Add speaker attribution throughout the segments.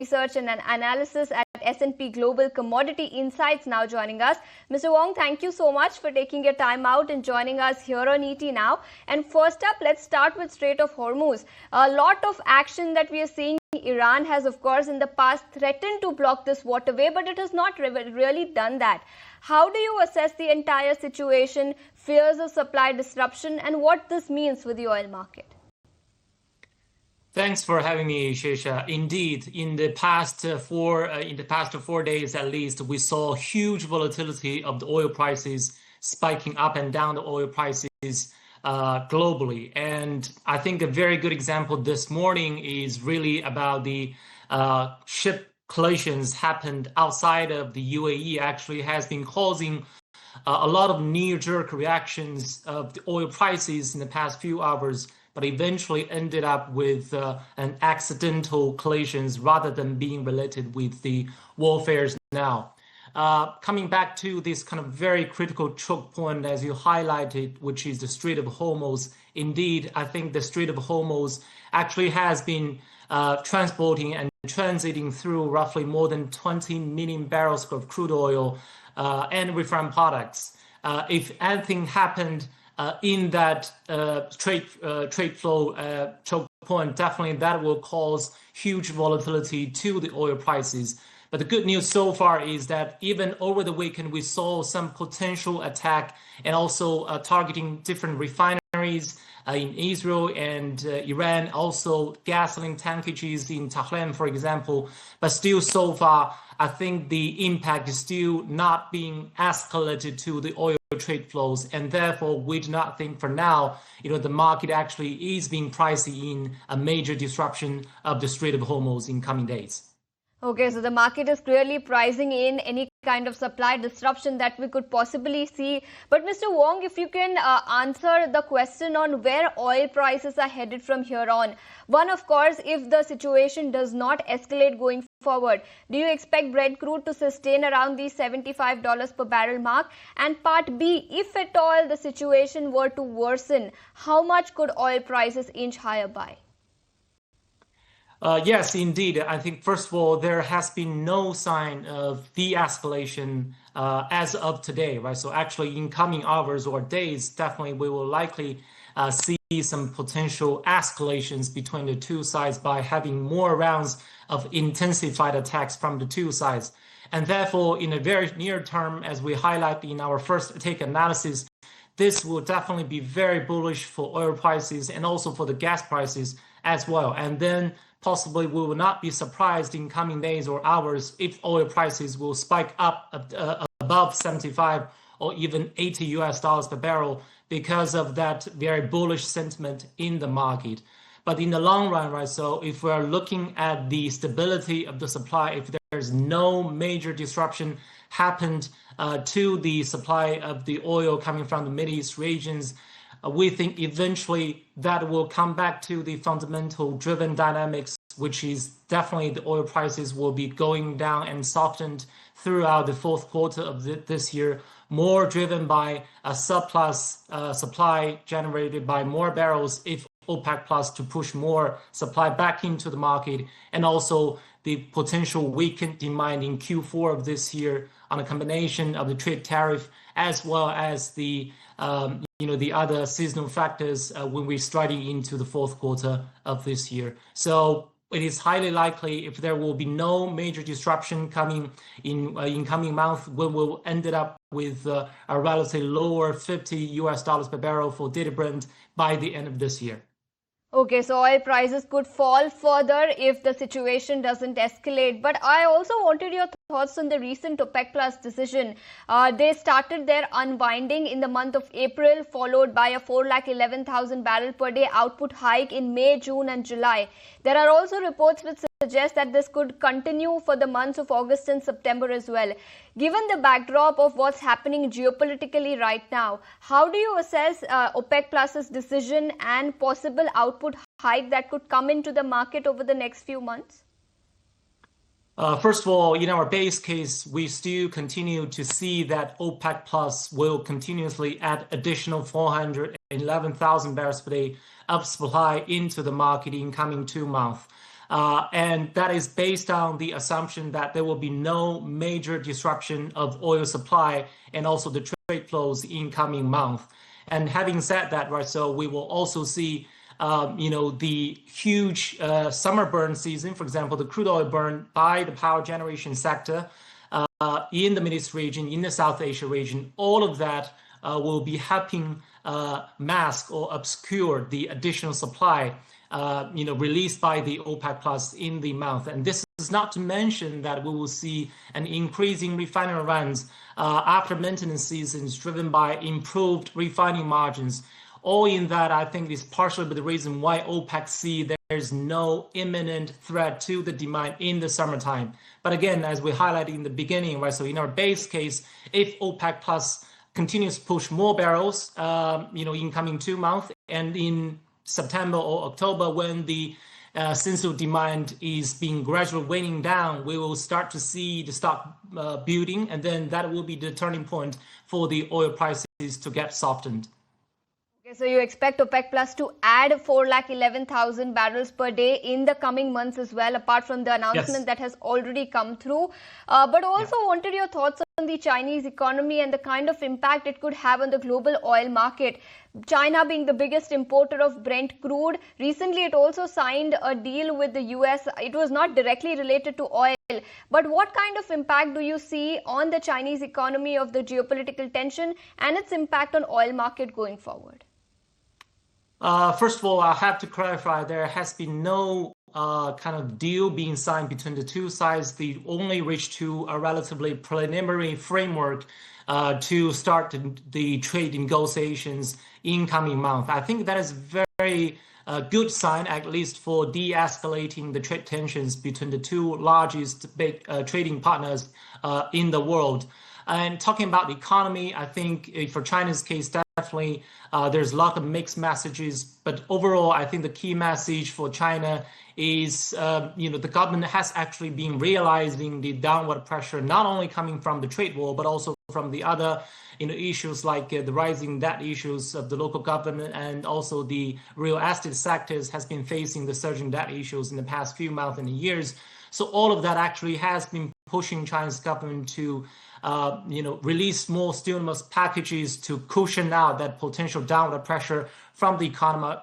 Speaker 1: Research and Analysis at S&P Global Commodity Insights, now joining us. Mr. Wang, thank you so much for taking your time out and joining us here on ET Now. And first up, let's start with Strait of Hormuz. A lot of action that we are seeing. Iran has, of course, in the past threatened to block this waterway, but it has not really done that. How do you assess the entire situation, fears of supply disruption, and what this means for the oil market?
Speaker 2: Thanks for having me, Shesha. Indeed, in the past 4 days at least, we saw huge volatility of the oil prices spiking up and down the oil prices globally. And I think a very good example this morning is really about the ship collisions happened outside of the UAE. Actually has been causing a lot of knee-jerk reactions of the oil prices in the past few hours, but eventually ended up with an accidental collisions rather than being related with the warfares now. Coming back to this kind of very critical choke point, as you highlighted, which is the Strait of Hormuz. Indeed, I think the Strait of Hormuz actually has been transporting and transiting through roughly more than 20 million barrels of crude oil and refined products. If anything happened in that trade flow choke point, definitely that will cause huge volatility to the oil prices. But the good news so far is that even over the weekend, we saw some potential attack and also targeting different refineries in Israel and Iran, also gasoline tankages in Tehran, for example. But still so far, I think the impact is still not being escalated to the oil trade flows, and therefore we do not think for now, the market actually is being pricing in a major disruption of the Strait of Hormuz in coming days.
Speaker 1: Okay, so the market is clearly pricing in any kind of supply disruption that we could possibly see. But Mr. Wang, if you can answer the question on where oil prices are headed from here on. One, of course, if the situation does not escalate going forward, do you expect Brent crude to sustain around the $75 per barrel mark? And part B, if at all the situation were to worsen, how much could oil prices inch higher by?
Speaker 2: Yes, indeed. I think, first of all, there has been no sign of de-escalation as of today, right? So actually, in coming hours or days, definitely we will likely see some potential escalations between the two sides by having more rounds of intensified attacks from the two sides. And therefore, in the very near term, as we highlight in our first take analysis, this will definitely be very bullish for oil prices and also for the gas prices as well. And then possibly we will not be surprised in coming days or hours if oil prices will spike up above 75 or even 80 US dollars per barrel because of that very bullish sentiment in the market. But in the long run, right, so if we're looking at the stability of the supply, if there's no major disruption happened to the supply of the oil coming from the Middle East regions, we think eventually that will come back to the fundamental driven dynamics, which is definitely the oil prices will be going down and softened throughout the fourth quarter of this year, more driven by a surplus supply generated by more barrels if OPEC Plus to push more supply back into the market, and also the potential weakened demand in Q4 of this year on a combination of the trade tariff as well as the the other seasonal factors when we're starting into the fourth quarter of this year. So it is highly likely if there will be no major disruption coming in coming months, we will end up with a relatively lower 50 US dollars per barrel for Dated Brent by the end of this year.
Speaker 1: Okay, so oil prices could fall further if the situation doesn't escalate. But I also wanted your thoughts on the recent OPEC Plus decision. They started their unwinding in the month of April, followed by a 411,000 barrel per day output hike in May, June and July. There are also reports which suggest that this could continue for the months of August and September as well. Given the backdrop of what's happening geopolitically right now, how do you assess OPEC Plus's decision and possible output hike that could come into the market over the next few months?
Speaker 2: First of all, in our base case, we still continue to see that OPEC Plus will continuously add additional 411,000 barrels per day of supply into the market in coming 2 months. And that is based on the assumption that there will be no major disruption of oil supply and also the trade flows in coming month. And having said that, right, so we will also see the huge summer burn season, for example, the crude oil burn by the power generation sector in the Middle East region, in the South Asia region, all of that will be helping mask or obscure the additional supply released by the OPEC Plus in the month. And this is not to mention that we will see an increasing refinery runs after maintenance seasons driven by improved refining margins. All in that, I think, is partially the reason why OPEC see there's no imminent threat to the demand in the summertime. But again, as we highlighted in the beginning, right? So in our base case, if OPEC Plus continues to push more barrels, in coming 2 months, and in September or October, when the sense of demand is being gradually waning down, we will start to see the stock building, and then that will be the turning point for the oil prices to get softened.
Speaker 1: So you expect OPEC Plus to add 411,000 barrels per day in the coming months as well, apart from the announcement that has already come through. But also wanted your thoughts on the Chinese economy and the kind of impact it could have on the global oil market. China being the biggest importer of Brent crude, recently it also signed a deal with the US. It was not directly related to oil, but what kind of impact do you see on the Chinese economy of the geopolitical tension and its impact on oil market going forward?
Speaker 2: First of all, I have to clarify there has been no kind of deal being signed between the two sides. They only reached to a relatively preliminary framework to start the trade negotiations in coming month. I think that is very good sign, at least for de-escalating the trade tensions between the two largest big trading partners in the world. And talking about the economy, I think for China's case, definitely there's a lot of mixed messages. But overall, I think the key message for China is, the government has actually been realizing the downward pressure, not only coming from the trade war, but also from the other issues like the rising debt issues of the local government, and also the real estate sectors has been facing the surging debt issues in the past few months and years. So all of that actually has been pushing China's government to release more stimulus packages to cushion out that potential downward pressure from the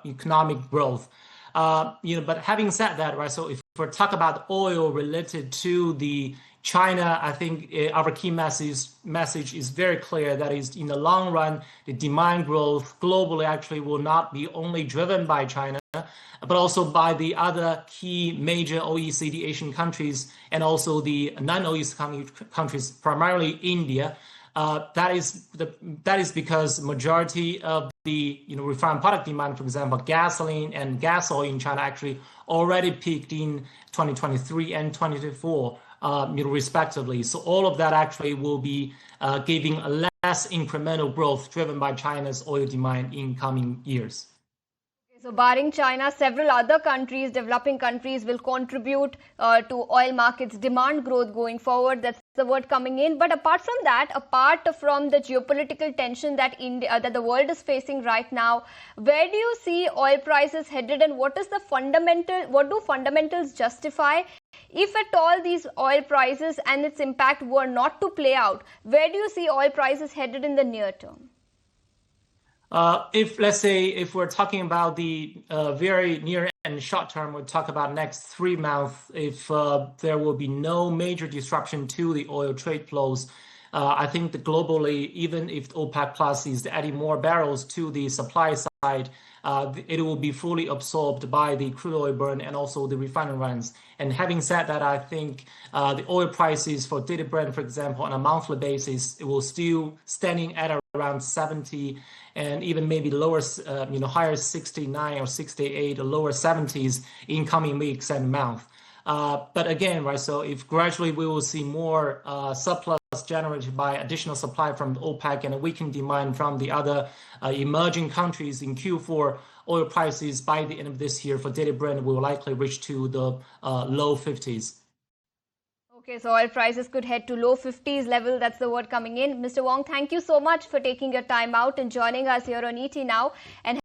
Speaker 2: economic growth. But having said that, right, so if we're talking about oil related to the China, I think our key message is very clear. That is, in the long run, the demand growth globally actually will not be only driven by China, but also by the other key major OECD Asian countries and also the non-OECD countries, primarily India. That is because majority of the refined product demand, for example, gasoline and gas oil in China, actually already peaked in 2023 and 2024. Respectively. So all of that actually will be giving a less incremental growth driven by China's oil demand in coming years.
Speaker 1: So barring China, several other countries, developing countries, will contribute to oil markets demand growth going forward. That's the word coming in. But apart from that, apart from the geopolitical tension that the world is facing right now, where do you see oil prices headed, and what do fundamentals justify? If at all these oil prices and its impact were not to play out, where do you see oil prices headed in the near term?
Speaker 2: If we're talking about the very near and short term, we'll talk about next 3 months. If there will be no major disruption to the oil trade flows, I think that globally, even if OPEC Plus is adding more barrels to the supply side, it will be fully absorbed by the crude oil burn and also the refinery runs. And having said that, I think the oil prices for dated Brent, for example, on a monthly basis, it will still standing at around 70 and even maybe lower, higher 69 or 68 or lower 70s in coming weeks and months. But again, right, so if gradually we will see more surplus generated by additional supply from OPEC and a weakened demand from the other emerging countries in Q4, oil prices by the end of this year for dated Brent will likely reach to the low 50s.
Speaker 1: Okay, so oil prices could head to low 50s level. That's the word coming in. Mr. Wang, thank you so much for taking your time out and joining us here on ET Now. And